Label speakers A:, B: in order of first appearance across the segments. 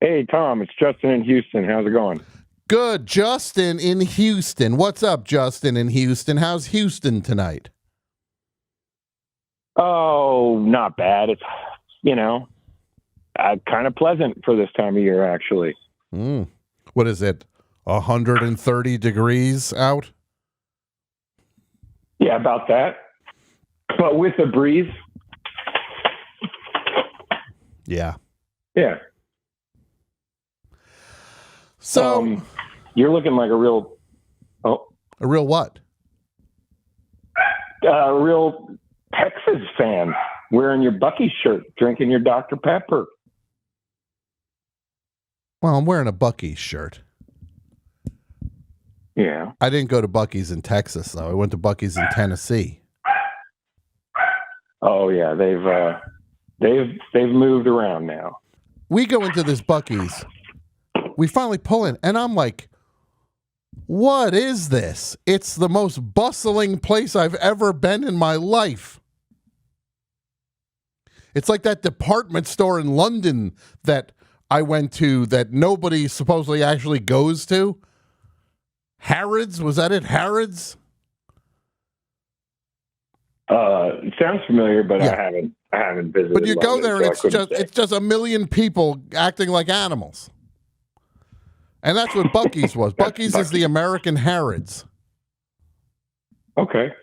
A: Hey, Tom, it's Justin in Houston. How's it going?
B: Good. Justin in Houston. What's up, Justin in Houston? How's Houston tonight?
A: Oh, not bad. It's, kind of pleasant for this time of year, actually.
B: What is it? 130 degrees out?
A: Yeah, about that. But with a breeze.
B: Yeah.
A: Yeah.
B: So
A: you're looking like a real
B: what?
A: A real Texas fan, wearing your Buc-ee shirt, drinking your Dr. Pepper.
B: Well, I'm wearing a Buc-ee shirt.
A: Yeah.
B: I didn't go to Buc-ee's in Texas, though. I went to Buc-ee's in Tennessee.
A: Oh yeah, they've moved around now.
B: We go into this Buc-ee's. We finally pull in, and I'm like, what is this? It's the most bustling place I've ever been in my life. It's like that department store in London that I went to that nobody supposedly actually goes to. Harrods? Was that it? Harrods?
A: It sounds familiar, but
B: Yeah.
A: I haven't visited.
B: But you go
A: London,
B: there and
A: so
B: it's just a million people acting like animals. And that's what Buc-ee's was. Buc-ee's is the American Harrods.
A: Okay.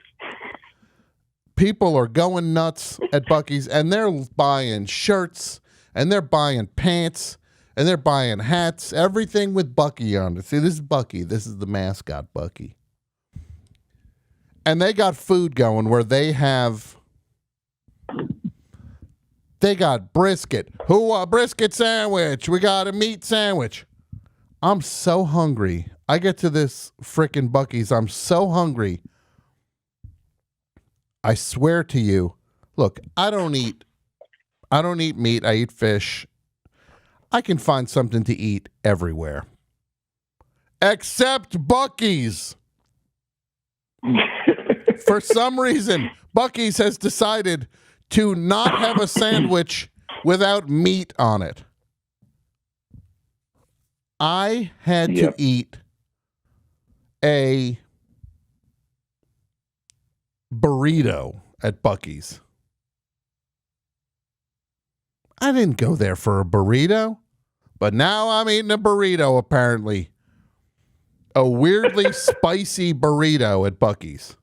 B: People are going nuts at Buc-ee's, and they're buying shirts, and they're buying pants, and they're buying hats, everything with Buc-ee on it. See, this is Buc-ee. This is the mascot, Buc-ee. And they got food going where they got brisket. Who brisket sandwich? We got a meat sandwich. I'm so hungry. I get to this frickin' Buc-ee's. I'm so hungry. I swear to you, look, I don't eat meat. I eat fish. I can find something to eat everywhere. Except Buc-ee's. For some reason, Buc-ee's has decided to not have a sandwich without meat on it. I had to eat a burrito at Buc-ee's. I didn't go there for a burrito, but now I'm eating a burrito, apparently. A weirdly spicy burrito at Buc-ee's.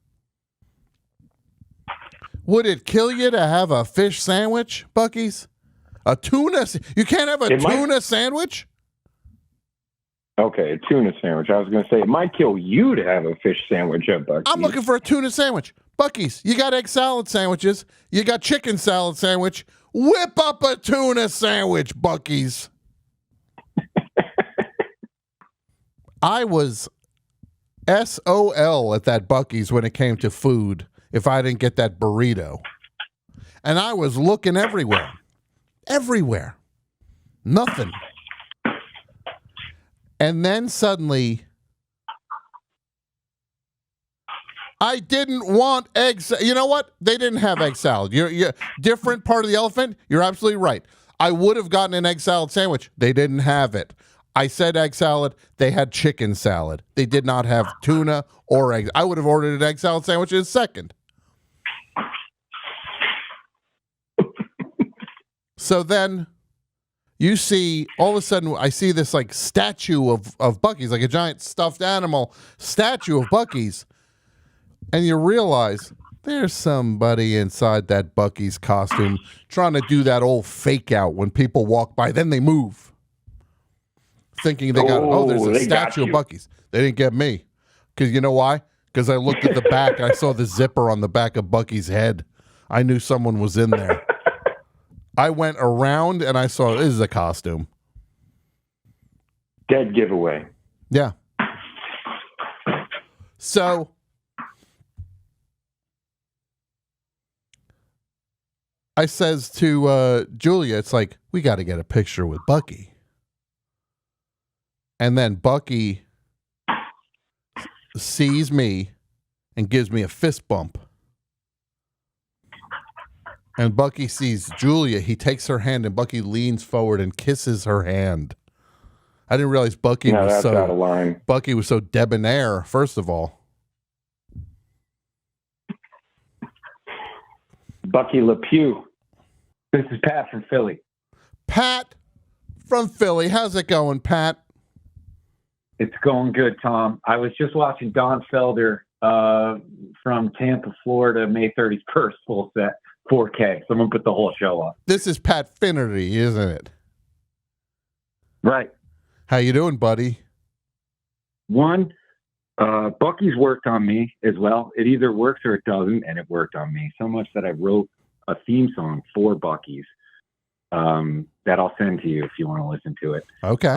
B: Would it kill you to have a fish sandwich, Buc-ee's? A tuna? You can't have a tuna sandwich?
A: Okay, a tuna sandwich. I was going to say, it might kill you to have a fish sandwich at Buc-ee's.
B: I'm looking for a tuna sandwich. Buc-ee's, you got egg salad sandwiches. You got chicken salad sandwich. Whip up a tuna sandwich, Buc-ee's. I was SOL at that Buc-ee's when it came to food if I didn't get that burrito. And I was looking everywhere. Everywhere. Nothing. And then suddenly, I didn't want eggs. You know what? They didn't have egg salad. You're different part of the elephant. You're absolutely right. I would have gotten an egg salad sandwich. They didn't have it. I said egg salad. They had chicken salad. They did not have tuna or eggs. I would have ordered an egg salad sandwich in a second. So then you see, all of a sudden, I see this like statue of Buc-ee's, like a giant stuffed animal statue of Buc-ee's. And you realize there's somebody inside that Buc-ee's costume trying to do that old fake out when people walk by. Then they move. Thinking they got, there's a statue of Buc-ee's. They didn't get me. Because you know why? Because I looked at the back. I saw the zipper on the back of Buc-ee's head. I knew someone was in there. I went around and I saw, this is a costume.
A: Dead giveaway.
B: Yeah. So I says to Julia, it's like, we got to get a picture with Buc-ee. And then Buc-ee sees me and gives me a fist bump. And Buc-ee sees Julia. He takes her hand and Buc-ee leans forward and kisses her hand. I didn't realize Buc-ee
A: No,
B: was
A: that's out of line.
B: Buc-ee was so debonair. First of all,
A: Buc-ee LePew. This is Pat from Philly.
B: Pat from Philly, how's it going, Pat?
A: It's going good, Tom. I was just watching Don Felder from Tampa, Florida, May 31st, full set, 4K. Someone put the whole show up.
B: This is Pat Finnerty, isn't it?
A: Right.
B: How you doing, buddy?
A: One, Buc-ee's worked on me as well. It either works or it doesn't, and it worked on me so much that I wrote a theme song for Buc-ee's that I'll send to you if you want to listen to it.
B: Okay.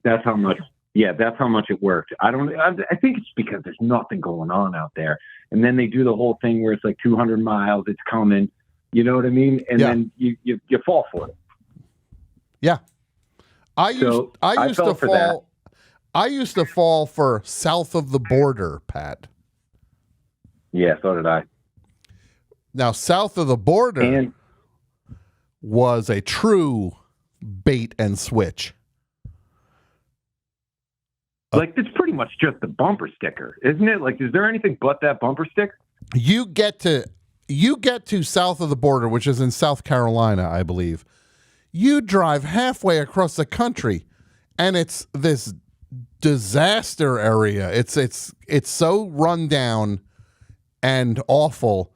A: That's how much. Yeah, that's how much it worked. I think it's because there's nothing going on out there, and then they do the whole thing where it's like 200 miles, it's coming. You know what I mean? And then you fall for it.
B: Yeah. I used to fall for South of the Border, Pat.
A: Yeah, so did I.
B: Now, South of the Border was a true bait and switch.
A: Like, it's pretty much just the bumper sticker, isn't it? Like, is there anything but that bumper sticker?
B: You get to South of the Border, which is in South Carolina, I believe. You drive halfway across the country, and it's this disaster area. It's so run down and awful.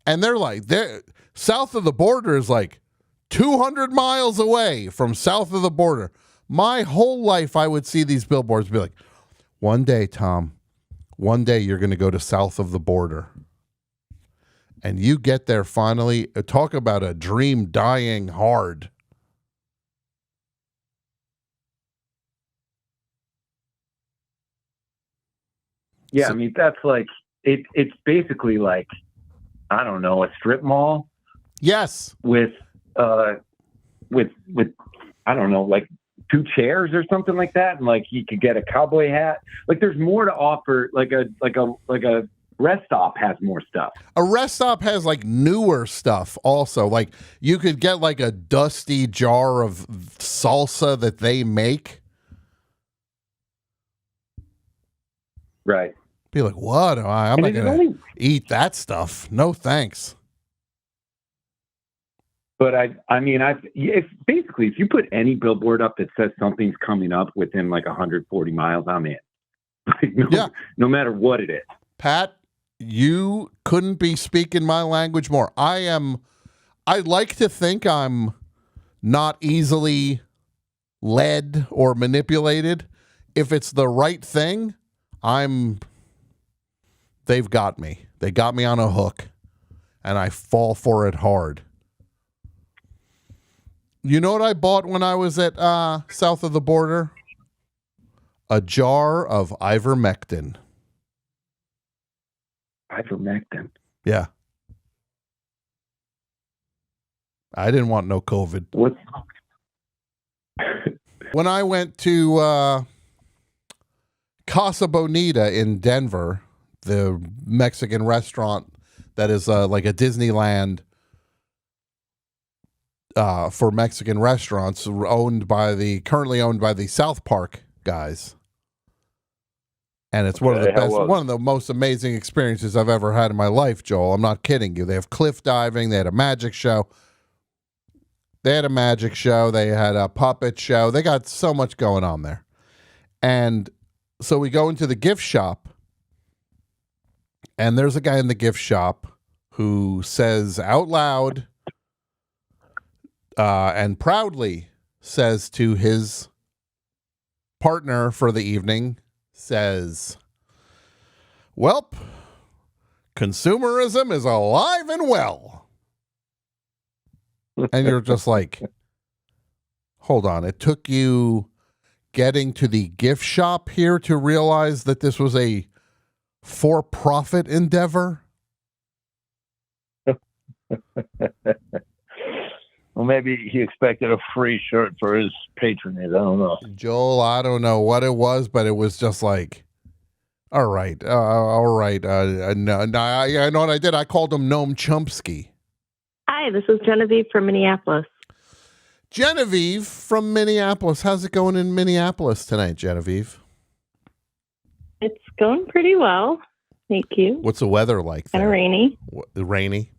B: And they're South of the Border is like 200 miles away from South of the Border. My whole life, I would see these billboards be like, one day, Tom, one day you're going to go to South of the Border. And you get there finally. Talk about a dream dying hard.
A: Yeah, I mean, that's like, it's basically like, I don't know, a strip mall.
B: Yes.
A: With I don't know, like 2 chairs or something like that, and like you could get a cowboy hat. Like, there's more to offer. Like a rest stop has more stuff.
B: A rest stop has like newer stuff also. Like, you could get like a dusty jar of salsa that they make.
A: Right.
B: Be like, what? I'm not going to eat that stuff. No, thanks.
A: But if you put any billboard up that says something's coming up within like 140 miles, I'm in. No matter what it is.
B: Pat, you couldn't be speaking my language more. I like to think I'm not easily led or manipulated. If it's the right thing, they've got me. They got me on a hook, and I fall for it hard. You know what I bought when I was at South of the Border? A jar of ivermectin.
A: Ivermectin?
B: Yeah. I didn't want no COVID.
A: What?
B: When I went to Casa Bonita in Denver, the Mexican restaurant that is like a Disneyland for Mexican restaurants, currently owned by the South Park guys. And it's one of the most amazing experiences I've ever had in my life, Joel. I'm not kidding you. They have cliff diving. They had a magic show. They had a puppet show. They got so much going on there. And so we go into the gift shop, and there's a guy in the gift shop who says out loud, and proudly says to his partner for the evening, says, "Welp, consumerism is alive and well." And you're just like, hold on. It took you getting to the gift shop here to realize that this was a for-profit endeavor?
C: Well, maybe he expected a free shirt for his patronage. I don't know.
B: Joel, I don't know what it was, but it was just like, all right. No, I know what I did. I called him Noam Chomsky.
D: Hi, this is Genevieve from Minneapolis.
B: Genevieve from Minneapolis. How's it going in Minneapolis tonight, Genevieve?
D: It's going pretty well. Thank you.
B: What's the weather like there?
D: Kind of rainy.
B: Rainy?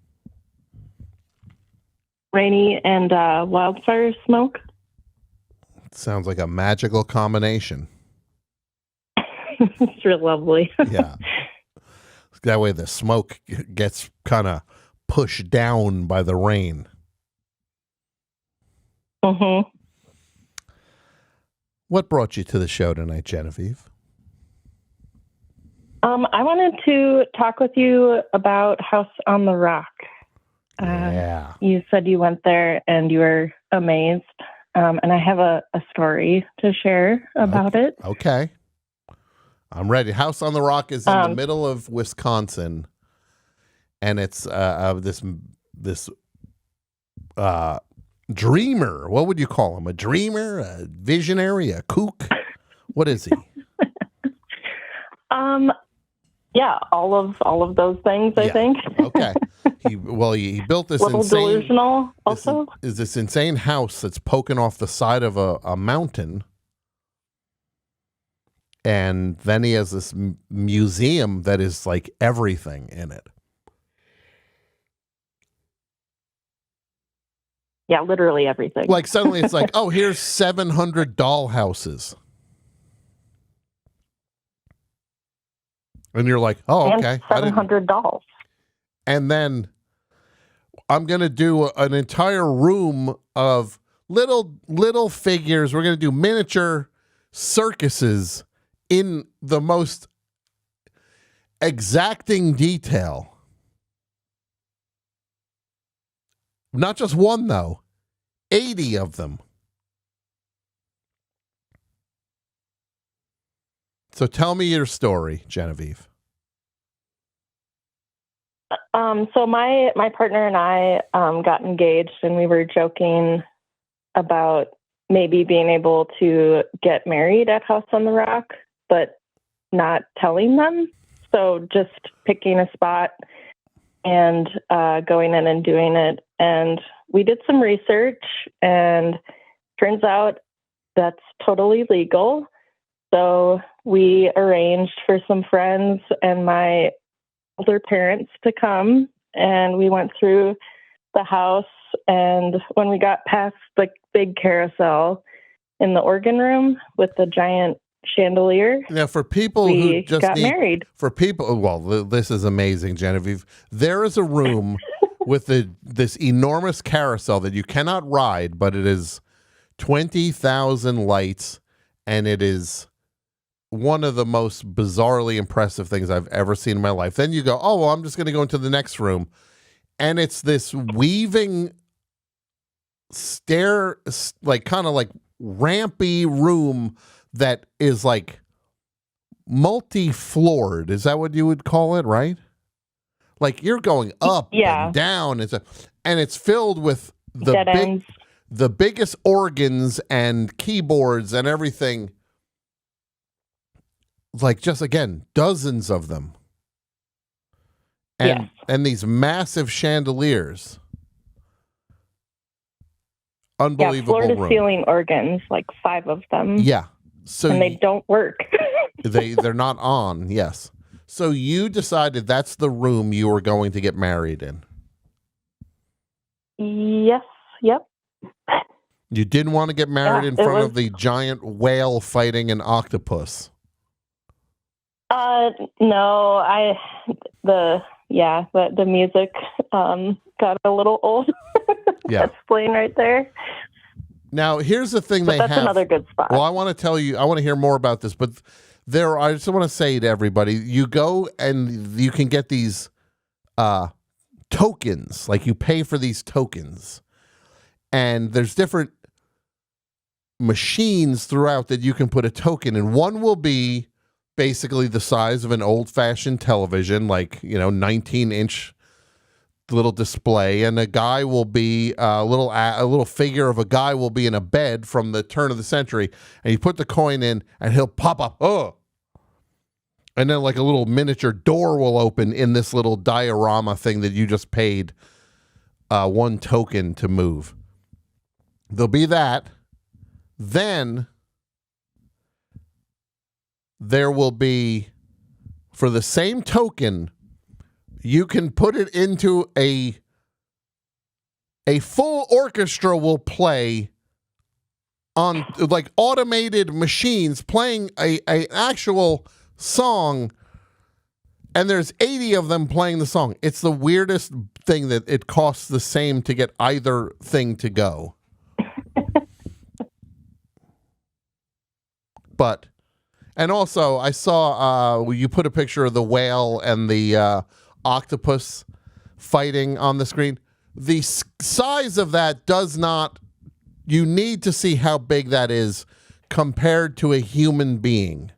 D: Rainy and wildfire smoke.
B: Sounds like a magical combination.
D: It's real lovely.
B: Yeah. That way the smoke gets kind of pushed down by the rain.
D: Mm-hmm.
B: What brought you to the show tonight, Genevieve?
D: I wanted to talk with you about House on the Rock.
B: Yeah.
D: You said you went there and you were amazed. And I have a story to share about it.
B: Okay. I'm ready. House on the Rock is in the middle of Wisconsin. And it's this dreamer. What would you call him? A dreamer? A visionary? A kook? What is he?
D: Yeah, all of those things, I think.
B: Okay. He built this
D: little
B: insane,
D: delusional also.
B: This insane house that's poking off the side of a mountain. And then he has this museum that is like everything in it.
D: Yeah, literally everything.
B: Like suddenly it's like, oh, here's 700 doll houses. And you're like, oh,
D: and
B: okay.
D: 700 dolls.
B: And then I'm going to do an entire room of little figures. We're going to do miniature circuses in the most exacting detail. Not just one, though. 80 of them. So tell me your story, Genevieve.
D: So my partner and I got engaged, and we were joking about maybe being able to get married at House on the Rock, but not telling them. So just picking a spot and going in and doing it. And we did some research, and turns out that's totally legal. So we arranged for some friends and my older parents to come, and we went through the house. And when we got past the big carousel in the organ room with the giant chandelier,
B: now for people who just
D: got married.
B: For people, well, this is amazing, Genevieve. There is a room with this enormous carousel that you cannot ride, but it is 20,000 lights, and it is one of the most bizarrely impressive things I've ever seen in my life. Then you go, oh, well, I'm just going to go into the next room. And it's this weaving stair, like kind of like rampy room that is like multi-floored. Is that what you would call it, right? Like you're going up and down. And it's filled with the biggest organs and keyboards and everything. Like just again, dozens of them. And these massive chandeliers. Unbelievable room.
D: Floor to ceiling organs, like 5 of them.
B: Yeah. So
D: and they don't work.
B: they're not on, yes. So you decided that's the room you were going to get married in.
D: Yes. Yep.
B: You didn't want to get married in front of the giant whale fighting an octopus.
D: No, the music got a little old.
B: Yeah.
D: That's playing right there.
B: Now, here's the thing
D: that's another good spot.
B: Well, I want to tell you, I want to hear more about this, but I just want to say to everybody, you go and you can get these tokens, like you pay for these tokens, and there's different machines throughout that you can put a token in. One will be basically the size of an old-fashioned television, like, 19-inch little display, and a guy will be a little figure of a guy will be in a bed from the turn of the century, and you put the coin in and he'll pop up, and then like a little miniature door will open in this little diorama thing that you just paid 1 token to move. there'll be that. Then there will be, for the same token, you can put it into a full orchestra will play on like automated machines playing a actual song, and there's 80 of them playing the song. It's the weirdest thing that it costs the same to get either thing to go. But, and also I saw you put a picture of the whale and the octopus fighting on the screen. The size of that does not, you need to see how big that is compared to a human being,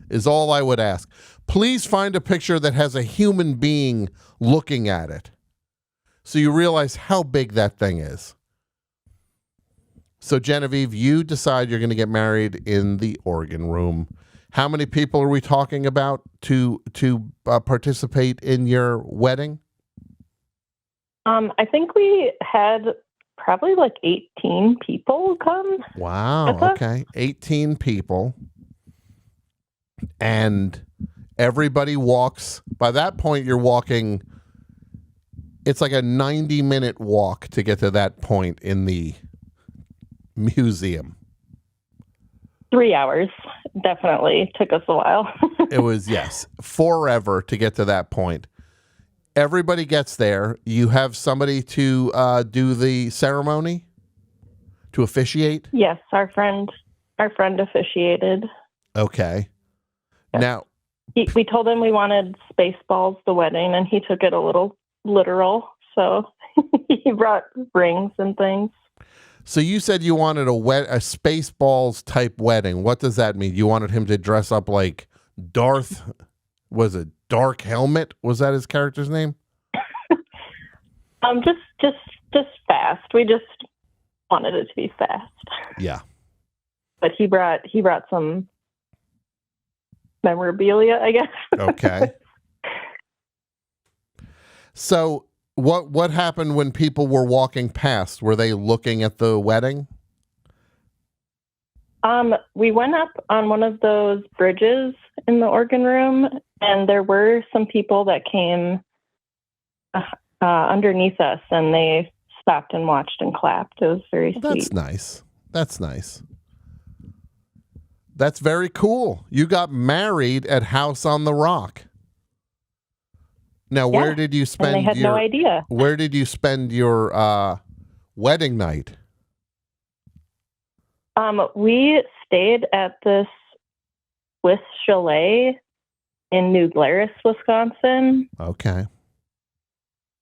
B: is all I would ask. Please find a picture that has a human being looking at it so you realize how big that thing is. So, Genevieve, you decide you're going to get married in the organ room. How many people are we talking about to participate in your wedding?
D: I think we had probably like 18 people come.
B: Wow. Okay. 18 people. And everybody walks. By that point, you're walking. It's like a 90-minute walk to get to that point in the museum.
D: 3 hours. Definitely took us a while.
B: It was, yes, forever to get to that point. Everybody gets there. You have somebody to do the ceremony, to officiate?
D: Yes, our friend officiated.
B: Okay.
D: Yes.
B: Now,
D: we told him we wanted Spaceballs the wedding, and he took it a little literal. So he brought rings and things.
B: So you said you wanted a Spaceballs type wedding. What does that mean? You wanted him to dress up like Darth? Was it Dark Helmet? Was that his character's name?
D: Just fast. We just wanted it to be fast.
B: Yeah.
D: But he brought some memorabilia, I guess.
B: Okay. So what happened when people were walking past? Were they looking at the wedding?
D: We went up on one of those bridges in the organ room, and there were some people that came underneath us, and they stopped and watched and clapped. It was very sweet.
B: That's nice. That's nice. That's very cool. You got married at House on the Rock. Now,
D: yeah,
B: where did you spend?
D: And they had no idea.
B: Where did you spend your wedding night?
D: We stayed at this Swiss chalet in New Glarus, Wisconsin.
B: Okay.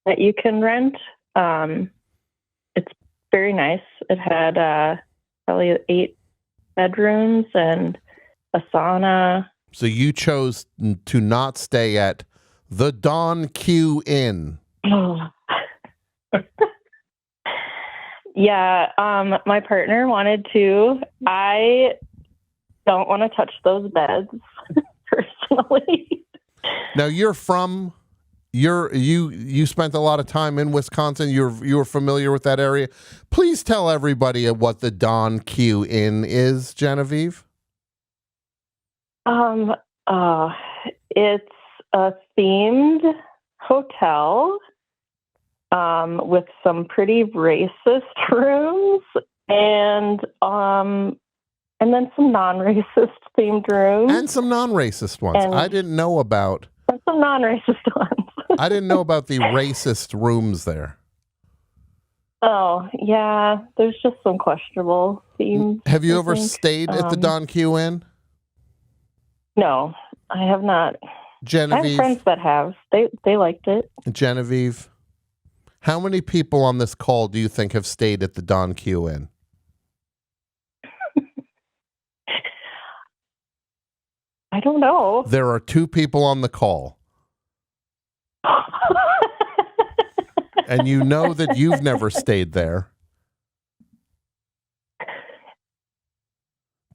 D: That you can rent. It's very nice. It had probably 8 bedrooms and a sauna.
B: So you chose to not stay at the Don Q Inn.
D: Oh. Yeah, my partner wanted to. I don't want to touch those beds personally.
B: Now you spent a lot of time in Wisconsin. You're familiar with that area. Please tell everybody what the Don Q Inn is, Genevieve.
D: It's a themed hotel with some pretty racist rooms and then some non-racist themed rooms.
B: And some non-racist ones. I didn't know about.
D: And some non-racist ones.
B: I didn't know about the racist rooms there.
D: Oh, yeah. There's just some questionable themes.
B: Have you ever stayed at the Don Q Inn?
D: No, I have not.
B: Genevieve.
D: I have friends that have. They liked it.
B: Genevieve, how many people on this call do you think have stayed at the Don Q Inn?
D: I don't know.
B: There are 2 people on the call. And you know that you've never stayed there.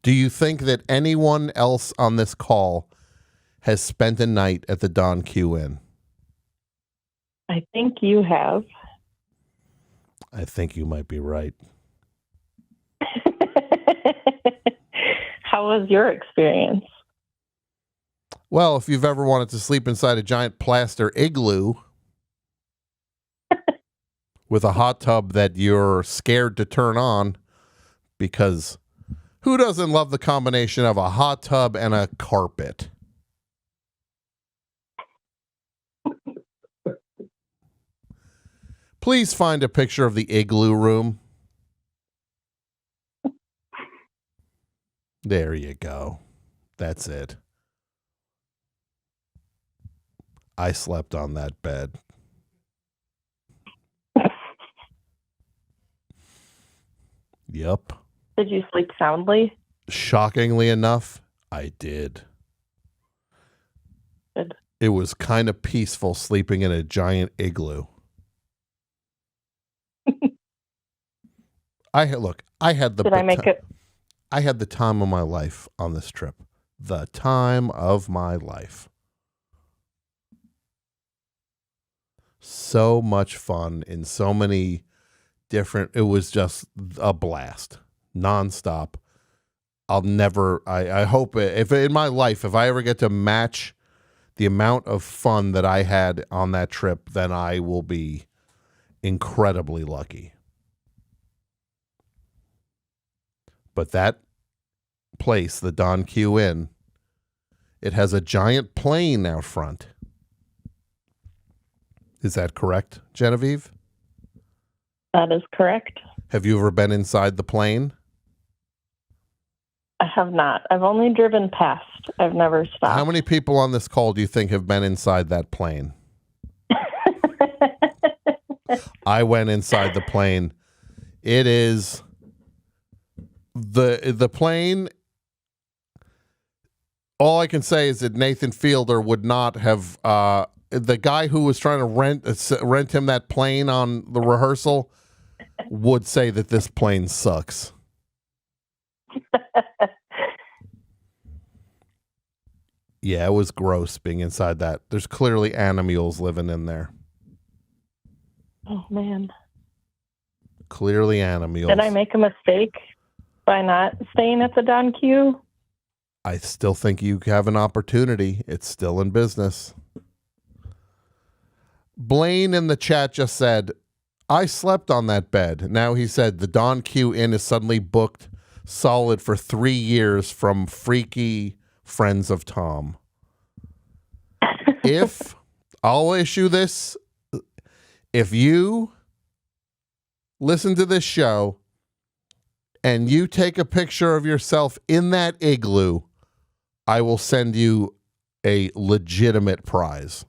B: Do you think that anyone else on this call has spent a night at the Don Q Inn?
D: I think you have.
B: I think you might be right.
D: How was your experience?
B: Well, if you've ever wanted to sleep inside a giant plaster igloo with a hot tub that you're scared to turn on, because who doesn't love the combination of a hot tub and a carpet? Please find a picture of the igloo room. There you go. That's it. I slept on that bed. Yep.
D: Did you sleep soundly?
B: Shockingly enough, I did.
D: Good.
B: It was kind of peaceful sleeping in a giant igloo. I had I had the time of my life on this trip. The time of my life. So much fun in so many different, it was just a blast. Nonstop. I hope if in my life, if I ever get to match the amount of fun that I had on that trip, then I will be incredibly lucky. But that place, the Don Q Inn, it has a giant plane out front. Is that correct, Genevieve?
D: That is correct.
B: Have you ever been inside the plane?
D: I have not. I've only driven past. I've never stopped.
B: How many people on this call do you think have been inside that plane? I went inside the plane. It is the plane. All I can say is that Nathan Fielder would not have the guy who was trying to rent him that plane on the rehearsal would say that this plane sucks. Yeah, it was gross being inside that. There's clearly animals living in there.
D: Oh, man.
B: Clearly animals.
D: Did I make a mistake by not staying at the Don Q?
B: I still think you have an opportunity. It's still in business. Blaine in the chat just said, I slept on that bed. Now he said the Don Q Inn is suddenly booked solid for 3 years from freaky friends of Tom. If I'll issue this, if you listen to this show and you take a picture of yourself in that igloo, I will send you a legitimate prize.